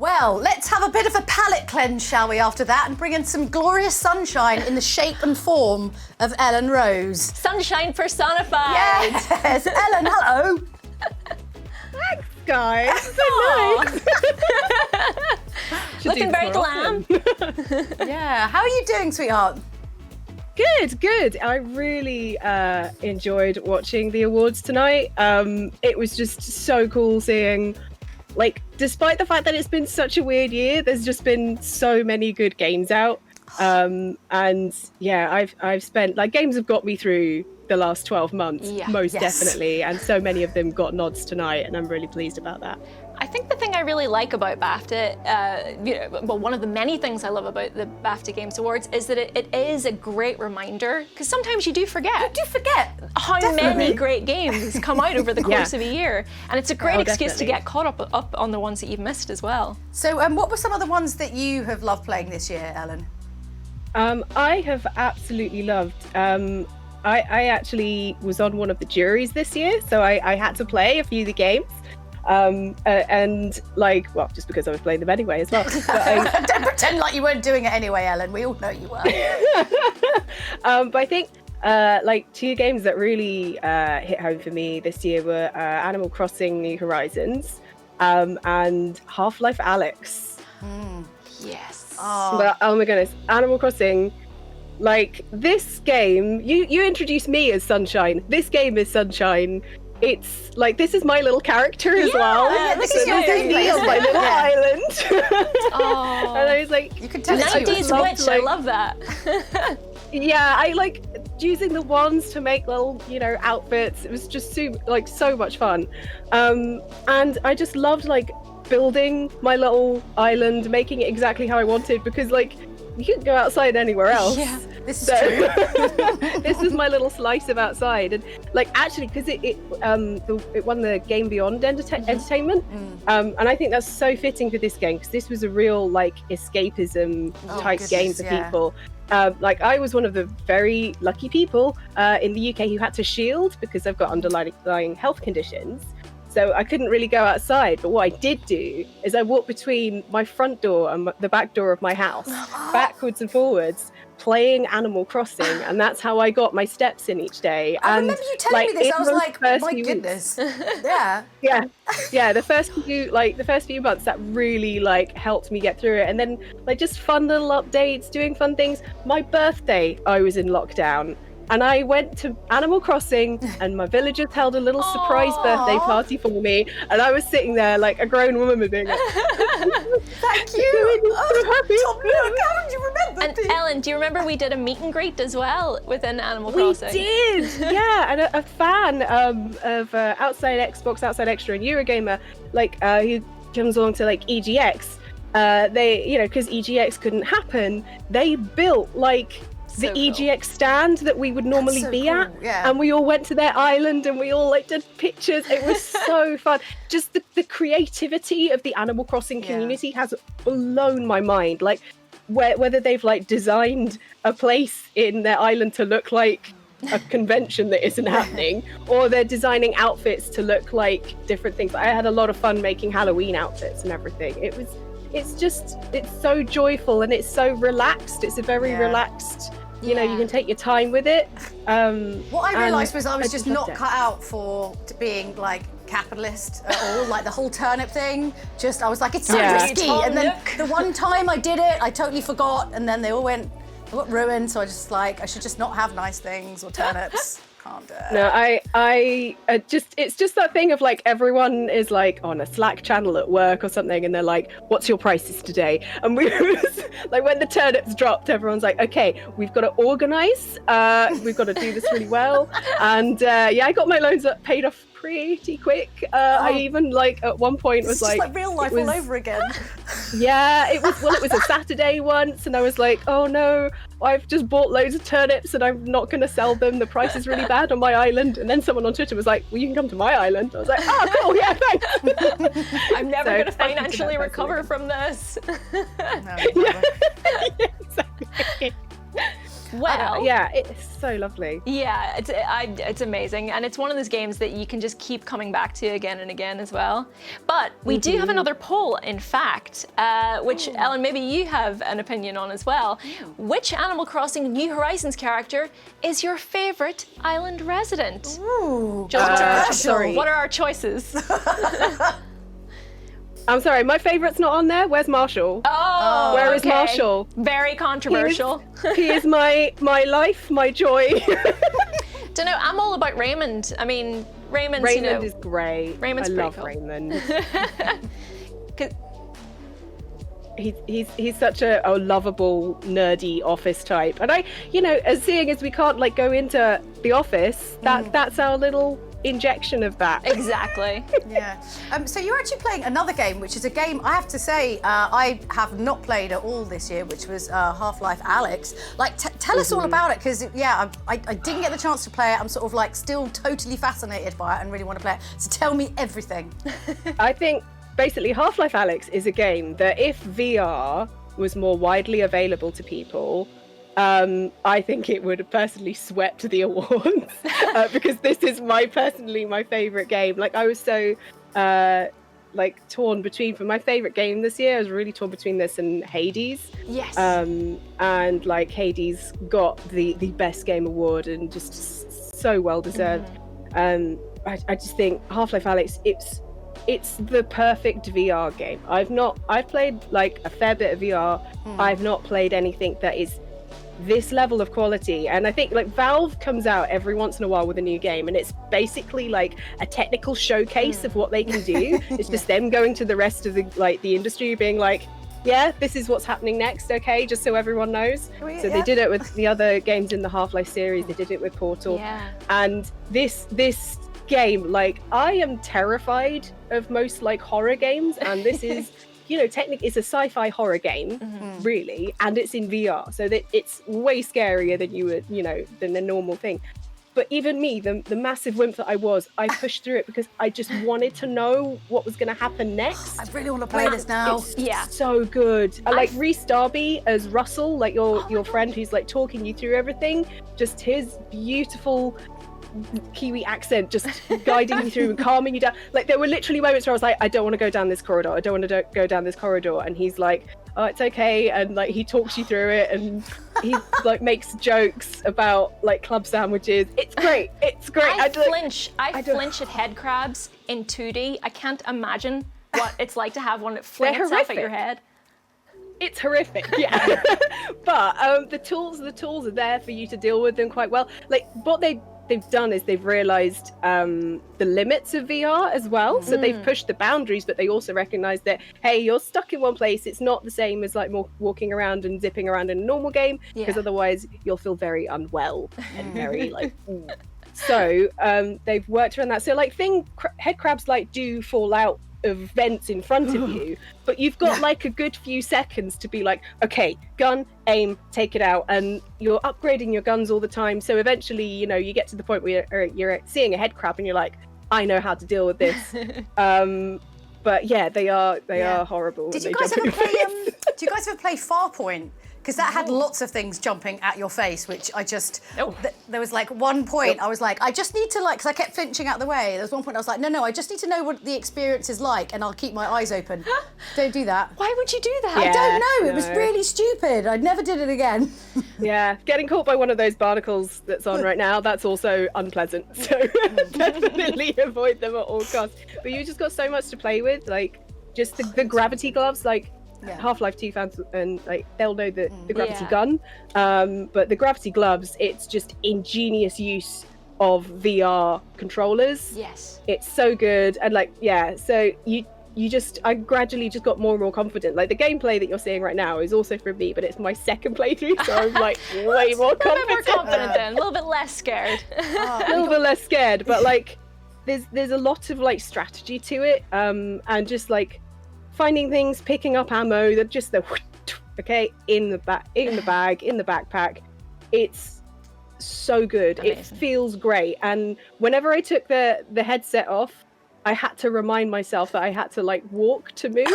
Well, let's have a bit of a palate cleanse, shall we, after that, and bring in some glorious sunshine in the shape and form of Ellen Rose. Sunshine personified. Yes, Ellen, hello. Thanks, guys. So nice. Looking very glam. Yeah, how are you doing, sweetheart? Good. I really enjoyed watching the awards tonight. It was just so cool seeing, like, despite the fact that it's been such a weird year, there's just been so many good games out. And yeah, I've spent, like, games have got me through the last 12 months, most definitely. And so many of them got nods tonight, and I'm really pleased about that. I think the thing I really like about BAFTA, well, one of the many things I love about the BAFTA Games Awards is that it is a great reminder, because sometimes you do forget. You do forget. How many great games come out over the course of a year. And it's a great excuse definitely. to get caught up on the ones that you've missed as well. So what were some of the ones that you have loved playing this year, Ellen? I have absolutely loved. I actually was on one of the juries this year, so I had to play a few of the games. And like, well, just because I was playing them anyway as well. But Don't pretend like you weren't doing it anyway, Ellen. We all know you were. but I think like two games that really hit home for me this year were Animal Crossing: New Horizons and HalfLife Alyx. Yes. But, oh my goodness, Animal Crossing. Like, this game, you introduced me as Sunshine. This game is Sunshine. It's like, this is my little character as well. Yeah, this is your this game. is my little island. Oh. And I was like, You can tell it's 90s you. witch, I love that. yeah, I like using the wands to make little, outfits. It was just so much fun. And I just loved, like, building my little island, making it exactly how I wanted, because, like, you couldn't go outside anywhere else. Yeah, this is true. This is my little slice of outside, and like, actually, because it won the Game Beyond Entertainment, and I think that's so fitting for this game, because this was a real, like, escapism type game for people. Like, I was one of the very lucky people in the UK who had to shield because I've got underlying health conditions. So I couldn't really go outside, but what I did do is I walked between my front door and the back door of my house, backwards and forwards, playing Animal Crossing, and that's how I got my steps in each day. I And remember you telling me this. I was like, my few goodness. Yeah. The first few months, that really, like, helped me get through it. And then, like, just fun little updates, doing fun things. My birthday, I was in lockdown. And I went to Animal Crossing, and my villagers held a little surprise birthday party for me. And I was sitting there like a grown woman being like, Thank you. so happy. Tom, look, how did you remember? And Ellen, do you remember we did a meet and greet as well within Animal Crossing? We did, yeah. And a fan of Outside Xbox, Outside Xtra, and Eurogamer, like, who comes along to, like, EGX, they, because EGX couldn't happen, they built, like, the EGX stand that we would normally be at, and we all went to their island and we all, like, did pictures. It was so fun. Just the creativity of the Animal Crossing community has blown my mind. Like, whether they've, like, designed a place in their island to look like a convention that isn't happening, or they're designing outfits to look like different things. I had a lot of fun making Halloween outfits and everything. It's so joyful, and it's so relaxed. It's a very relaxed, you can take your time with it. What I realised was I was just not loved it. cut out for being, like, capitalist at all. Like, the whole turnip thing, I was like, it's so risky. And then the one time I did it, I totally forgot, and then they got ruined, so I should just not have nice things or turnips. Can't do it. No, I it's just that thing of, like, everyone is, like, on a Slack channel at work or something, and they're like, what's your prices today? And we was like, when the turnips dropped, everyone's like, okay, we've got to organize, we've got to do this really well. And I got my loans paid off pretty quick. I even, like, at one point was It's just like real life all over again. Yeah, it was a Saturday once, and I was like, oh no, I've just bought loads of turnips and I'm not going to sell them. The price is really bad on my island. And then someone on Twitter was like, well, you can come to my island. I was like, oh, cool, yeah, thanks. I'm never going to financially recover from this. No, Exactly. Well, yeah, it's so lovely. Yeah, it's amazing, and it's one of those games that you can just keep coming back to again and again as well. But we do have another poll, in fact, which Ellen, maybe you have an opinion on as well. Which Animal Crossing New Horizons character is your favorite island resident? Ooh, sorry. What are our choices? I'm sorry, my favourite's not on there. Where's Marshall? Oh, where is Marshall? Very controversial. He is my life, my joy. Don't know. I'm all about Raymond. I mean, Raymond is great. Raymond's I pretty love cool. Raymond. He's such a lovable, nerdy office type, and seeing as we can't like go into the office, that's our little injection of that. Exactly. Yeah. So you're actually playing another game, which is a game I have to say I have not played at all this year, which was HalfLife Alyx. Like, tell us all about it, because I didn't get the chance to play it. I'm sort of like still totally fascinated by it and really want to play it. So tell me everything. I think basically HalfLife Alyx is a game that if VR was more widely available to people, I think it would have personally swept the awards because this is my favorite game. Like, I was so torn between, for my favorite game this year, I was really torn between this and Hades. Yes. And like Hades got the best game award and just so well deserved. I just think HalfLife Alyx, it's the perfect VR game. I've played like a fair bit of VR. I've not played anything that is this level of quality, and I think like Valve comes out every once in a while with a new game, and it's basically like a technical showcase of what they can do. It's just them going to the rest of the industry being like, yeah, this is what's happening next, okay, just so everyone knows. So they did it with the other games in the Half-Life series, they did it with Portal, and this game, like, I am terrified of most like horror games, and this is technically it's a sci-fi horror game, really, and it's in VR, so that it's way scarier than than a normal thing. But even me, the massive wimp that I pushed through it because I just wanted to know what was going to happen next. I really want to play this now. It's so good. I like Rhys Darby as Russell, like your friend who's like talking you through everything. Just his beautiful Kiwi accent just guiding you through and calming you down. Like, there were literally moments where I was like, I don't want to go down this corridor, go down this corridor, and he's like, oh, it's okay, and like he talks you through it, and he like makes jokes about like club sandwiches. It's great. I flinch at head crabs in 2D. I can't imagine what it's like to have one that flings itself at your head. It's horrific, yeah. But the tools are there for you to deal with them quite well. Like, what they've done is they've realized the limits of VR as well. So they've pushed the boundaries, but they also recognize that, hey, you're stuck in one place. It's not the same as like more walking around and zipping around in a normal game, because otherwise you'll feel very unwell and very like. So they've worked around that. So like head crabs like do fall out of vents in front of you, but you've got like a good few seconds to be like, okay, gun, aim, take it out, and you're upgrading your guns all the time. So eventually, you get to the point where you're seeing a head crab and you're like, I know how to deal with this. But yeah, they are horrible. Did you guys ever play Farpoint? Because that had lots of things jumping at your face, which I just, there was like one point I was like, I just need to like, because I kept flinching out the way. There was one point I was like, no, I just need to know what the experience is like, and I'll keep my eyes open. Don't do that. Why would you do that? I don't know. It was really stupid. I never did it again. Yeah, getting caught by one of those barnacles that's on right now, that's also unpleasant. So definitely avoid them at all costs. But you just got so much to play with, like just the gravity gloves, like. Half-Life 2 fans and like they'll know the gravity gun, but the gravity gloves, it's just ingenious use of VR controllers. Yes, it's so good. And like so I gradually just got more and more confident. Like the gameplay that you're seeing right now is also from me, but it's my second playthrough, so I'm like way more confident. More confident then, a little bit less scared. A little bit less scared, but like there's a lot of like strategy to it, and just like finding things, picking up ammo, that just in the bag, in the backpack. It's so good. Amazing. It feels great. And whenever I took the headset off, I had to remind myself that I had to like walk to move.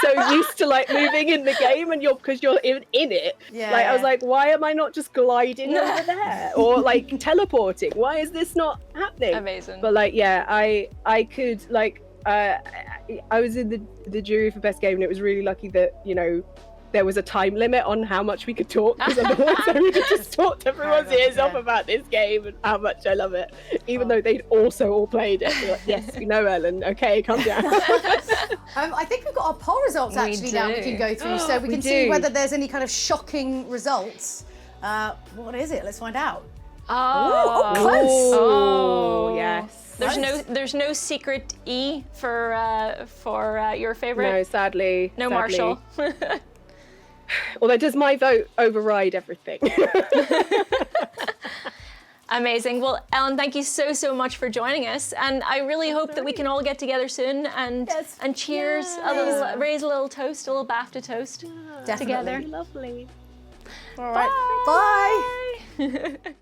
so used to like moving in the game, and because you're in it. Yeah, like I was like, why am I not just gliding over there or like teleporting? Why is this not happening? Amazing. But like, yeah, I could like I was in the jury for best game, and it was really lucky that, you know, there was a time limit on how much we could talk, because otherwise I would have just talked everyone's ears off about this game and how much I love it, even though they'd also all played it. Like, yes, we know, Ellen. Okay, calm down. I think we've got our poll results actually now we can go through, so we can see whether there's any kind of shocking results. What is it? Let's find out. Oh, close. Oh, yes. There's no secret E for your favorite. No, sadly. No Marshall. Although, does my vote override everything? Amazing. Well, Ellen, thank you so much for joining us, and I really hope that we can all get together soon and cheers, raise a little toast, a little BAFTA toast together. Lovely. All right. Bye.